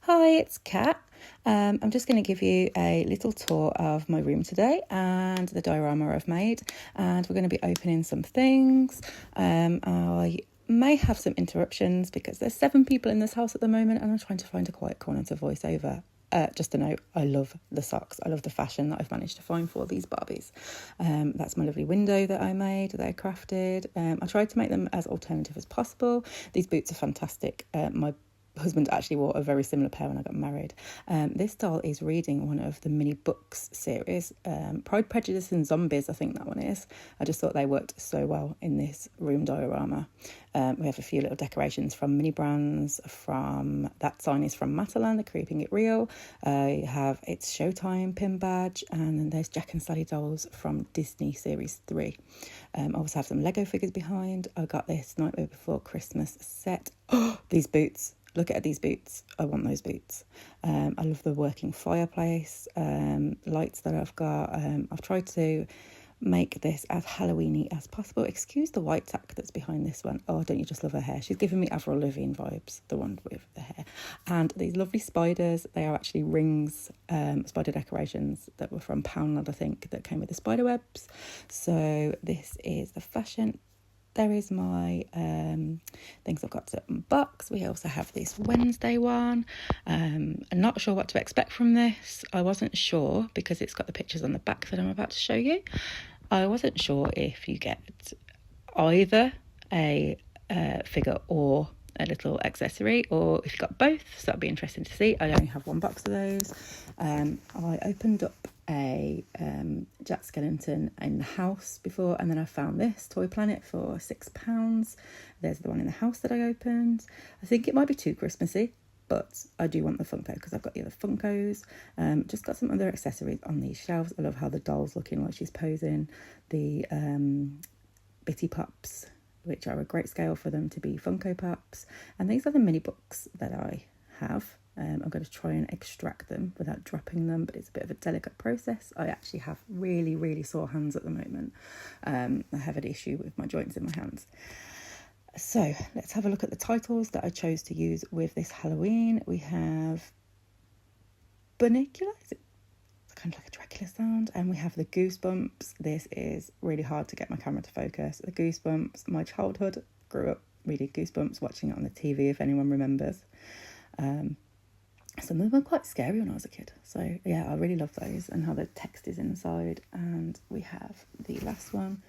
Hi, it's Kat. I'm just going to give you a little tour of my room today and the diorama I've made, and we're going to be opening some things. I may have some interruptions because there's 7 people in this house at the moment and I'm trying to find a quiet corner to voice over. Just a note, I love the socks. I love the fashion that I've managed to find for these Barbies. That's my lovely window that I made, that I crafted. I tried to make them as alternative as possible. These boots are fantastic. My husband actually wore a very similar pair when I got married. This doll is reading one of the mini books series, Pride, Prejudice and Zombies, I think that one is. I just thought they worked so well in this room diorama. We have a few little decorations from mini brands. From that sign is from Matalan, the Creeping It Real. I have It's Showtime pin badge, and then there's Jack and Sally dolls from Disney Series 3. I also have some Lego figures behind. I got this Nightmare Before Christmas set. Oh, these boots. Look at these boots. I want those boots. I love the working fireplace, lights that I've got. I've tried to make this as Halloween-y as possible. Excuse the white tack that's behind this one. Oh, don't you just love her hair? She's giving me Avril Lavigne vibes, the one with the hair. And these lovely spiders, they are actually rings, spider decorations that were from Poundland, I think, that came with the spider webs. So this is the fashion. There is my things I've got to unbox. We also have this Wednesday one. I'm not sure what to expect from this. I wasn't sure because it's got the pictures on the back that I'm about to show you. I wasn't sure if you get either a figure or a little accessory, or if you got both, so that'd be interesting to see. I only have one box of those. I opened up a Jack Skellington in the house before, and then I found this Toy Planet for £6. There's the one in the house that I opened. I think it might be too Christmassy, but I do want the Funko because I've got the other Funkos. Just got some other accessories on these shelves. I love how the doll's looking while she's posing. The Bitty Pops, which are a great scale for them to be Funko Pops. And these are the mini books that I have. I'm going to try and extract them without dropping them, but it's a bit of a delicate process. I actually have really, really sore hands at the moment. I have an issue with my joints in my hands. So let's have a look at the titles that I chose to use with this Halloween. We have Bunnicula, is it kind of like a Dracula sound? And we have the Goosebumps. This is really hard to get my camera to focus. The Goosebumps, my childhood, grew up reading Goosebumps, watching it on the TV, if anyone remembers. Some of them were quite scary when I was a kid. So yeah, I really love those and how the text is inside. And we have the last one,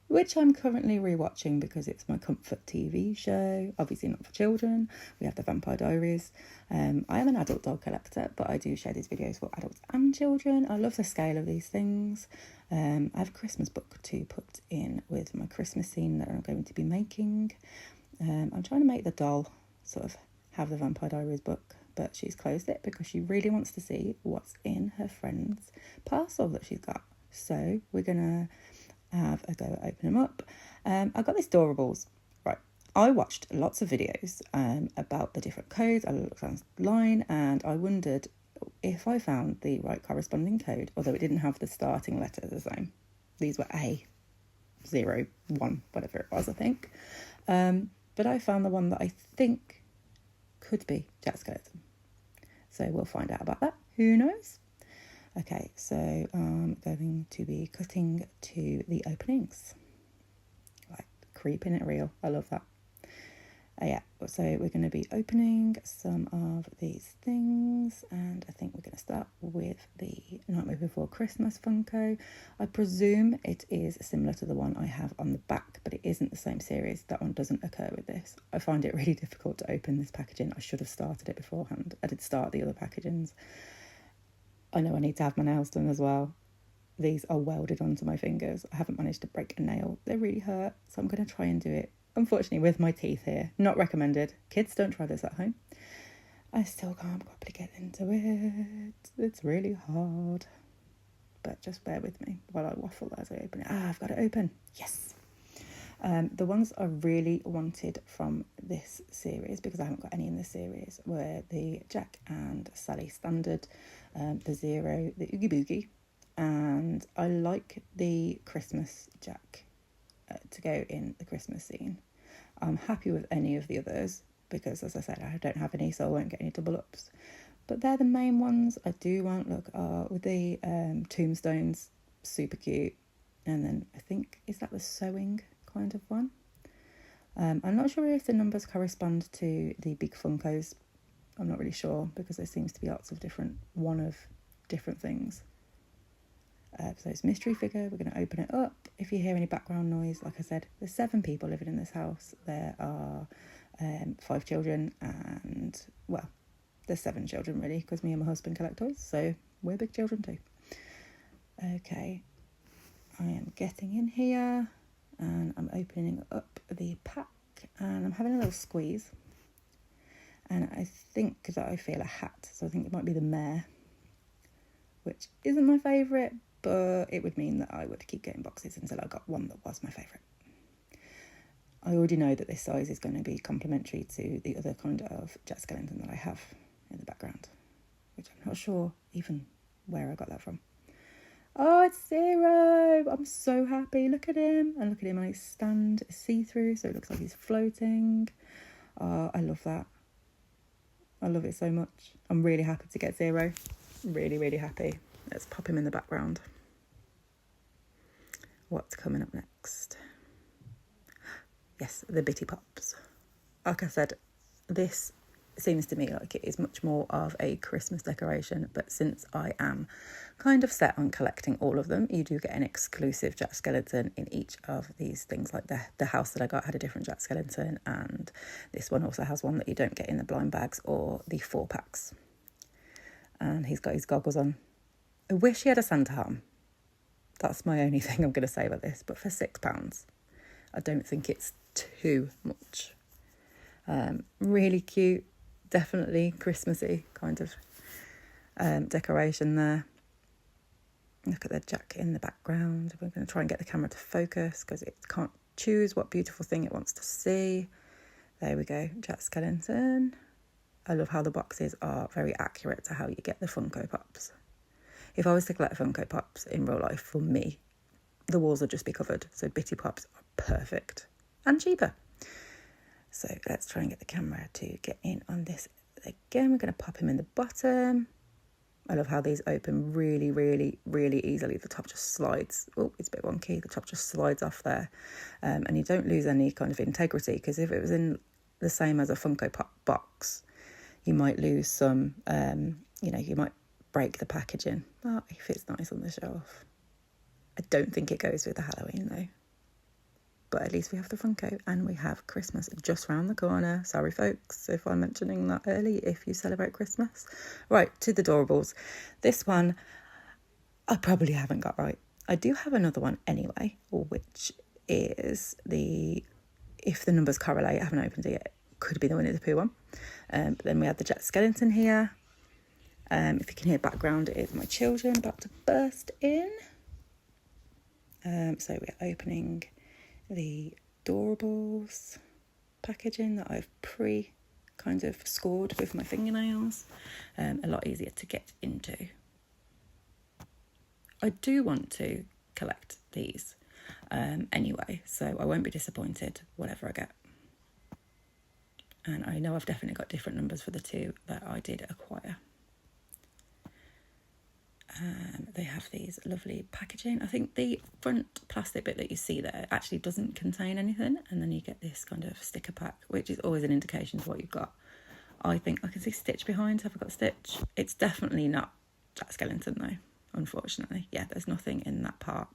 which I'm currently rewatching because it's my comfort TV show, obviously not for children. We have the Vampire Diaries. I am an adult doll collector, but I do share these videos for adults and children. I love the scale of these things. I have a Christmas book to put in with my Christmas scene that I'm going to be making. I'm trying to make the doll sort of have the Vampire Diaries book, but she's closed it because she really wants to see what's in her friend's parcel that she's got. So we're going to have a go at opening them up. I got this Doorables. Right, I watched lots of videos about the different codes. I looked online and I wondered if I found the right corresponding code, although it didn't have the starting letter the same. These were A01, whatever it was, I think. But I found the one that I think could be Jack Skellington. So we'll find out about that. Who knows? Okay, so I'm going to be cutting to the openings. Like, Creeping It Real. I love that. Yeah, so we're going to be opening some of these things, and I think we're going to start with the Nightmare Before Christmas Funko. I presume it is similar to the one I have on the back, but it isn't the same series. That one doesn't occur with this. I find it really difficult to open this packaging. I should have started it beforehand. I did start the other packagings. I know I need to have my nails done as well. These are welded onto my fingers. I haven't managed to break a nail. They really hurt, so I'm going to try and do it, unfortunately, with my teeth here. Not recommended. Kids, don't try this at home. I still can't properly get into it. It's really hard. But just bear with me while I waffle as I open it. I've got it open. Yes. The ones I really wanted from this series, because I haven't got any in this series, were the Jack and Sally Standard, the Zero, the Oogie Boogie, and I like the Christmas Jack to go in the Christmas scene. I'm happy with any of the others, because, as I said, I don't have any, so I won't get any double ups. But they're the main ones I do want. Look, with the tombstones, super cute. And then I think, is that the sewing kind of one? I'm not sure if the numbers correspond to the big Funkos. I'm not really sure, because there seems to be lots of different things. So it's mystery figure. We're going to open it up. If you hear any background noise, like I said, there's 7 people living in this house. There are 5 children, and, well, there's 7 children really, because me and my husband collect toys, so we're big children too. Okay, I am getting in here and I'm opening up the pack, and I'm having a little squeeze, and I think that I feel a hat, so I think it might be the mayor, which isn't my favourite, but it would mean that I would keep getting boxes until I got one that was my favourite. I already know that this size is going to be complementary to the other kind of Jack Skellington that I have in the background, which I'm not sure even where I got that from. Oh, it's Zero! I'm so happy. Look at him. And look at him on his stand, see-through, so it looks like he's floating. Oh, I love that. I love it so much. I'm really happy to get Zero. Really, really happy. Let's pop him in the background. What's coming up next? Yes, the Bitty Pops. Like I said, this seems to me like it is much more of a Christmas decoration, but since I am kind of set on collecting all of them, you do get an exclusive Jack Skellington in each of these things. Like the house that I got had a different Jack Skellington, and this one also has one that you don't get in the blind bags or the 4-packs. And he's got his goggles on. I wish he had a Santa arm. That's my only thing I'm going to say about this, but for £6 I don't think it's too much. Really cute, definitely Christmassy kind of decoration there. Look at the Jack in the background. We're going to try and get the camera to focus because it can't choose what beautiful thing it wants to see. There we go, Jack Skellington. I love how the boxes are very accurate to how you get the Funko Pops. If I was to collect Funko Pops in real life, for me, the walls would just be covered. So Bitty Pops are perfect and cheaper. So let's try and get the camera to get in on this. Again, we're going to pop him in the bottom. I love how these open really, really, really easily. The top just slides. Oh, it's a bit wonky. The top just slides off there. And you don't lose any kind of integrity, because if it was in the same as a Funko Pop box, you might lose some, you might break the packaging. Oh, it fits nice on the shelf. I don't think it goes with the Halloween though. But at least we have the Funko, and we have Christmas just round the corner. Sorry, folks, if I'm mentioning that early, if you celebrate Christmas. Right, to the Doorables. This one, I probably haven't got right. I do have another one anyway, which is if the numbers correlate, I haven't opened it yet. Could be the Winnie the Pooh one. But then we have the Jack Skellington here. If you can hear background, it is my children about to burst in. So we're opening the Doorables packaging that I've kind of scored with my fingernails. A lot easier to get into. I do want to collect these anyway, so I won't be disappointed whatever I get. And I know I've definitely got different numbers for the 2 that I did acquire. They have these lovely packaging. I think the front plastic bit that you see there actually doesn't contain anything, and then you get this kind of sticker pack, which is always an indication of what you've got. I think I can see Stitch behind. Have I got Stitch? It's definitely not Jack Skellington though, unfortunately. Yeah, there's nothing in that part.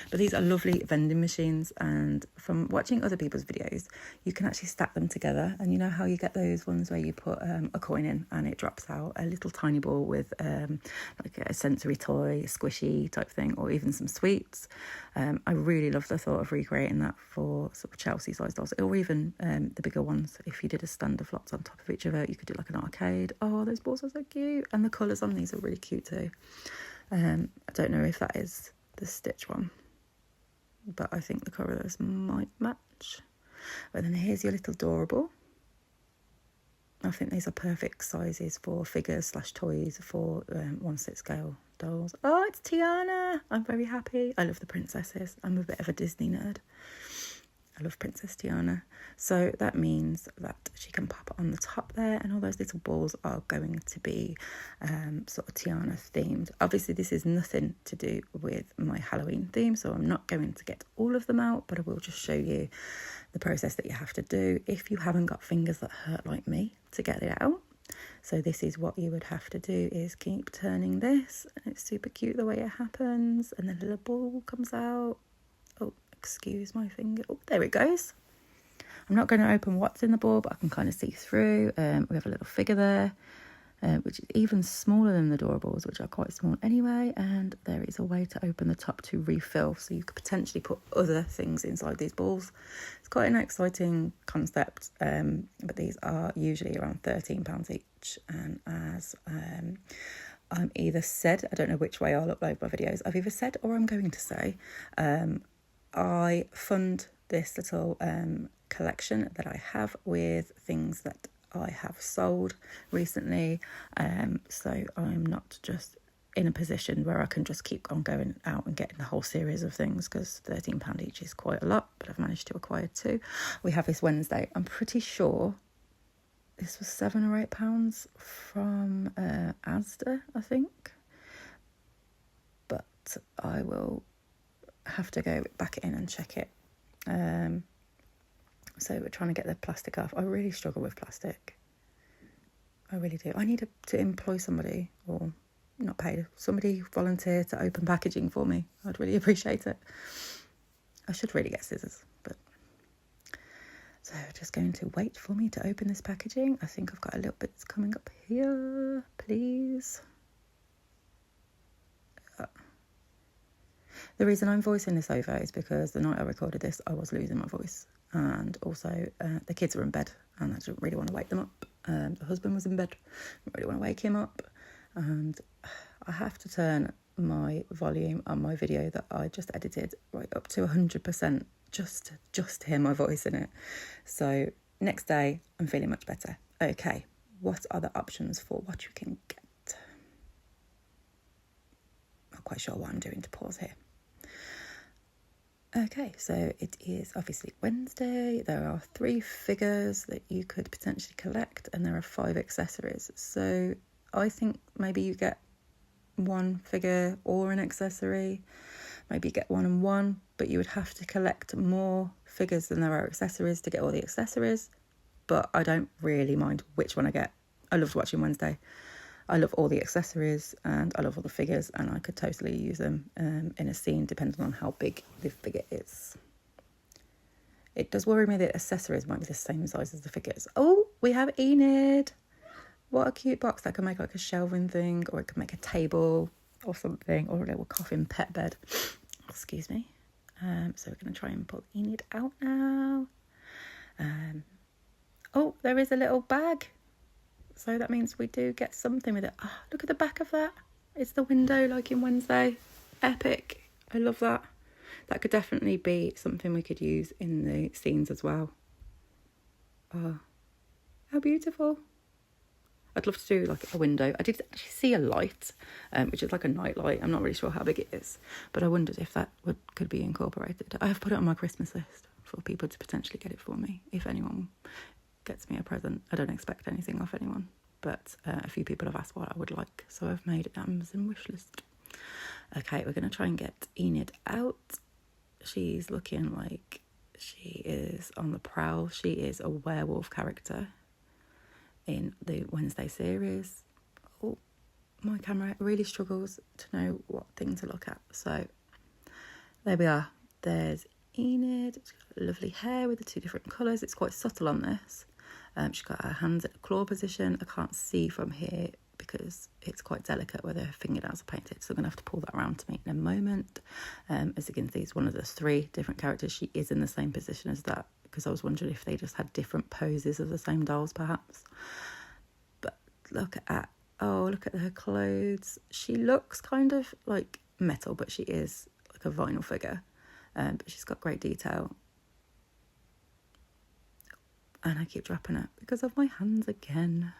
But these are lovely vending machines, and from watching other people's videos, you can actually stack them together. And you know how you get those ones where you put a coin in and it drops out a little tiny ball with like a sensory toy, squishy type thing, or even some sweets. I really love the thought of recreating that for sort of Chelsea-sized dolls, or even the bigger ones. If you did a stand of lots on top of each other, you could do like an arcade. Oh, those balls are so cute. And the colours on these are really cute too. I don't know if that is the Stitch one, but I think the colours might match. But then here's your little Doorable. I think these are perfect sizes for figures / toys for 1/6 scale dolls. Oh, it's Tiana. I'm very happy. I love the princesses. I'm a bit of a Disney nerd. I love Princess Tiana. So that means that she can pop on the top there, and all those little balls are going to be sort of Tiana themed. Obviously, this is nothing to do with my Halloween theme, so I'm not going to get all of them out, but I will just show you the process that you have to do if you haven't got fingers that hurt like me to get it out. So this is what you would have to do, is keep turning this, and it's super cute the way it happens, and then a little ball comes out. Oh, excuse my finger. Oh, there it goes. I'm not going to open what's in the ball, but I can kind of see through. We have a little figure there, which is even smaller than the Doorables, which are quite small anyway, and there is a way to open the top to refill, so you could potentially put other things inside these balls. It's quite an exciting concept, but these are usually around £13 each, and as I'm either said, I don't know which way I'll upload my videos, I've either said or I'm going to say, I fund this little collection that I have with things that I have sold recently, so I'm not just in a position where I can just keep on going out and getting the whole series of things, because £13 each is quite a lot, but I've managed to acquire 2. We have this Wednesday. I'm pretty sure this was £7 or £8 from Asda, I think, but I will have to go back in and check it. So we're trying to get the plastic off. I really struggle with plastic. I really do. I need to employ somebody, or not paid, somebody volunteer to open packaging for me. I'd really appreciate it. I should really get scissors, but... So just going to wait for me to open this packaging. I think I've got a little bit coming up here, please. The reason I'm voicing this over is because the night I recorded this, I was losing my voice. And also, the kids were in bed, and I didn't really want to wake them up. The husband was in bed, didn't really want to wake him up. And I have to turn my volume on my video that I just edited right up to 100%, just to hear my voice in it. So next day, I'm feeling much better. Okay, what are the options for what you can get? Not quite sure what I'm doing to pause here. Okay, so it is obviously Wednesday. There are 3 figures that you could potentially collect, and there are 5 accessories. So I think maybe you get 1 figure or an accessory. Maybe you get 1 and 1, but you would have to collect more figures than there are accessories to get all the accessories. But I don't really mind which one I get. I loved watching Wednesday. I love all the accessories, and I love all the figures, and I could totally use them in a scene depending on how big the figure is. It does worry me that accessories might be the same size as the figures. Oh, we have Enid. What a cute box. That can make like a shelving thing, or it can make a table or something, or a little coffin pet bed. Excuse me. So we're going to try and pull Enid out now. Oh, there is a little bag. So that means we do get something with it. Oh, look at the back of that. It's the window like in Wednesday. Epic. I love that. That could definitely be something we could use in the scenes as well. Oh, how beautiful. I'd love to do like a window. I did actually see a light, which is like a night light. I'm not really sure how big it is, but I wondered if that could be incorporated. I have put it on my Christmas list for people to potentially get it for me, if anyone gets me a present. I don't expect anything off anyone, but a few people have asked what I would like, so I've made an Amazon wish list. Okay, we're going to try and get Enid out. She's looking like she is on the prowl. She is a werewolf character in the Wednesday series. Oh, my camera really struggles to know what thing to look at. So there we are. There's Enid. She's got lovely hair with the 2 different colours. It's quite subtle on this. She's got her hands in a claw position. I can't see from here because it's quite delicate where her fingernails are painted, so I'm going to have to pull that around to me in a moment. As you can see, it's one of the 3 different characters. She is in the same position as that, because I was wondering if they just had different poses of the same dolls perhaps. But look at her clothes. She looks kind of like metal, but she is like a vinyl figure. But she's got great detail. And I keep dropping it because of my hands again.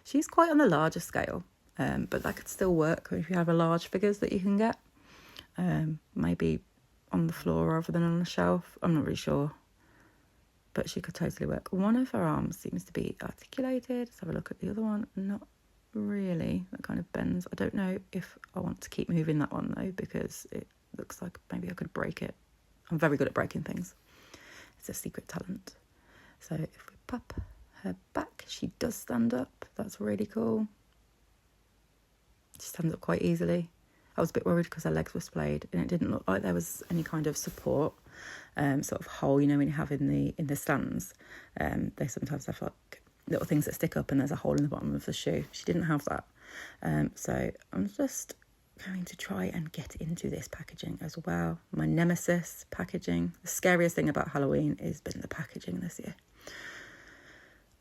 She's quite on the larger scale, but that could still work if you have a large figures that you can get. Maybe on the floor rather than on a shelf. I'm not really sure, but she could totally work. One of her arms seems to be articulated. Let's have a look at the other one. Not really. That kind of bends. I don't know if I want to keep moving that one though, because it looks like maybe I could break it. I'm very good at breaking things. It's a secret talent. So if we pop her back, she does stand up. That's really cool. She stands up quite easily. I was a bit worried because her legs were splayed and it didn't look like there was any kind of support, sort of hole, you know, when you have in the stands. They sometimes have like little things that stick up and there's a hole in the bottom of the shoe. She didn't have that. So I'm just going to try and get into this packaging as well. My nemesis, packaging. The scariest thing about Halloween has been the packaging this year.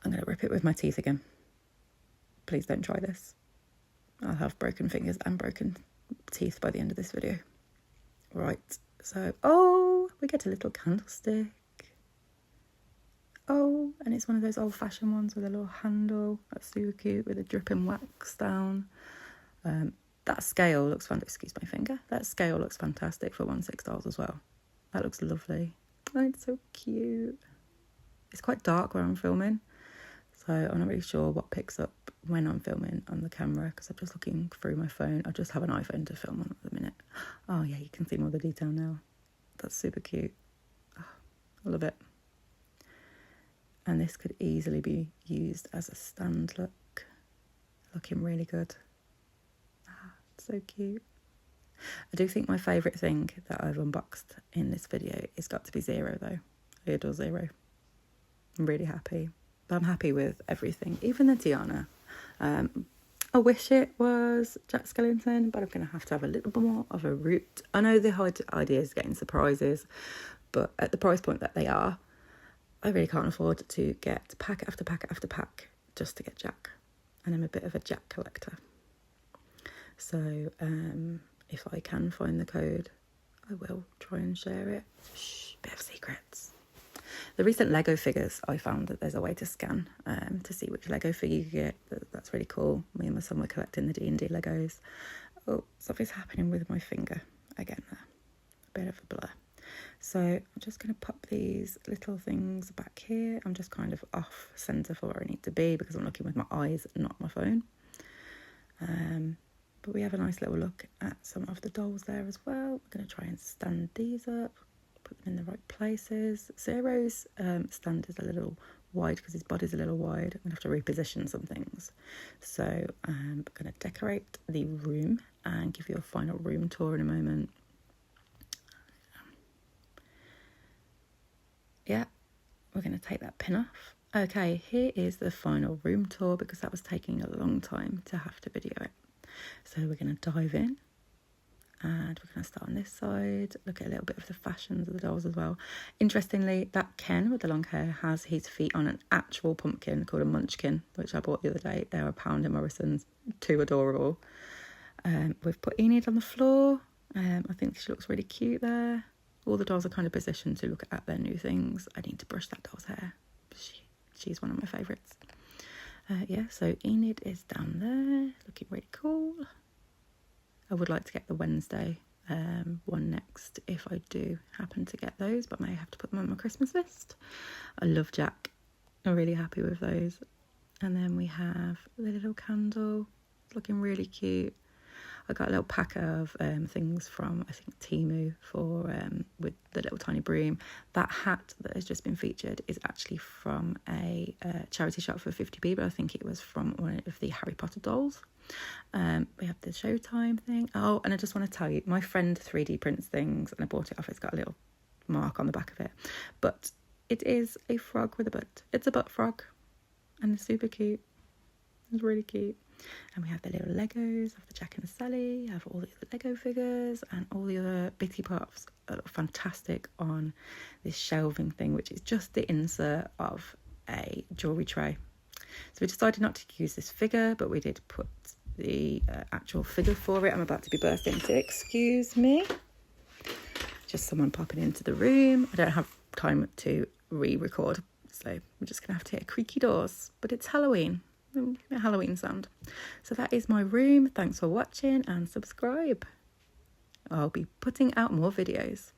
I'm going to rip it with my teeth again. Please don't try this. I'll have broken fingers and broken teeth by the end of this video. Right, so, oh, we get a little candlestick. Oh, and it's one of those old-fashioned ones with a little handle. That's super cute, with a dripping wax down. That scale looks fantastic. Excuse my finger. That scale looks fantastic for 1/6 dolls as well. That looks lovely. Oh, it's so cute. It's quite dark where I'm filming, so I'm not really sure what picks up when I'm filming on the camera, because I'm just looking through my phone. I just have an iPhone to film on at the minute. Oh yeah, you can see more of the detail now. That's super cute. Oh, I love it. And this could easily be used as a stand look. Looking really good. Ah, so cute. I do think my favourite thing that I've unboxed in this video is got to be Zero though. I adore Zero. I'm really happy. But I'm happy with everything, even the Tiana. I wish it was Jack Skellington, but I'm going to have a little bit more of a route. I know the whole idea is getting surprises, but at the price point that they are, I really can't afford to get packet after packet after pack just to get Jack. And I'm a bit of a Jack collector. So if I can find the code, I will try and share it. Shh, bit of secrets. The recent Lego figures, I found that there's a way to scan to see which Lego figure you get. That's really cool. Me and my son were collecting the D&D Legos. Oh, something's happening with my finger again there. A bit of a blur. So I'm just going to pop these little things back here. I'm just kind of off centre for where I need to be because I'm looking with my eyes, not my phone. But we have a nice little look at some of the dolls there as well. We're going to try and stand these up, put them in the right places. Zero's stand is a little wide because his body's a little wide. I'm going to have to reposition some things. So I'm going to decorate the room and give you a final room tour in a moment. Yeah, we're going to take that pin off. Okay, here is the final room tour because that was taking a long time to have to video it. So we're going to dive in and we're going to start on this side, look at a little bit of the fashions of the dolls as well. Interestingly, that Ken with the long hair has his feet on an actual pumpkin called a munchkin, which I bought the other day. They're £1 in Morrison's, too adorable. We've put Enid on the floor. I think she looks really cute there. All the dolls are kind of positioned to look at their new things. I need to brush that doll's hair. She's one of my favourites. Yeah, so Enid is down there, looking really cool. I would like to get the Wednesday one next if I do happen to get those, but I may have to put them on my Christmas list. I love Jack. I'm really happy with those. And then we have the little candle. It's looking really cute. I got a little pack of things from, I think, Temu for with the little tiny broom. That hat that has just been featured is actually from a charity shop for 50p, but I think it was from one of the Harry Potter dolls. We have the Showtime thing. Oh, and I just want to tell you, my friend 3D prints things, and I bought it off. It's got a little mark on the back of it. But it is a frog with a butt. It's a butt frog, and it's super cute. It's really cute. And we have the little Legos of the Jack and Sally. I have all the other Lego figures and all the other bitty parts that look fantastic on this shelving thing, which is just the insert of a jewellery tray. So we decided not to use this figure, but we did put the actual figure for it. I'm about to be burst into. Excuse me. Just someone popping into the room. I don't have time to re-record, so we're just going to have to hit creaky doors. But it's Halloween. A Halloween sound. So that is my room. Thanks for watching and subscribe. I'll be putting out more videos.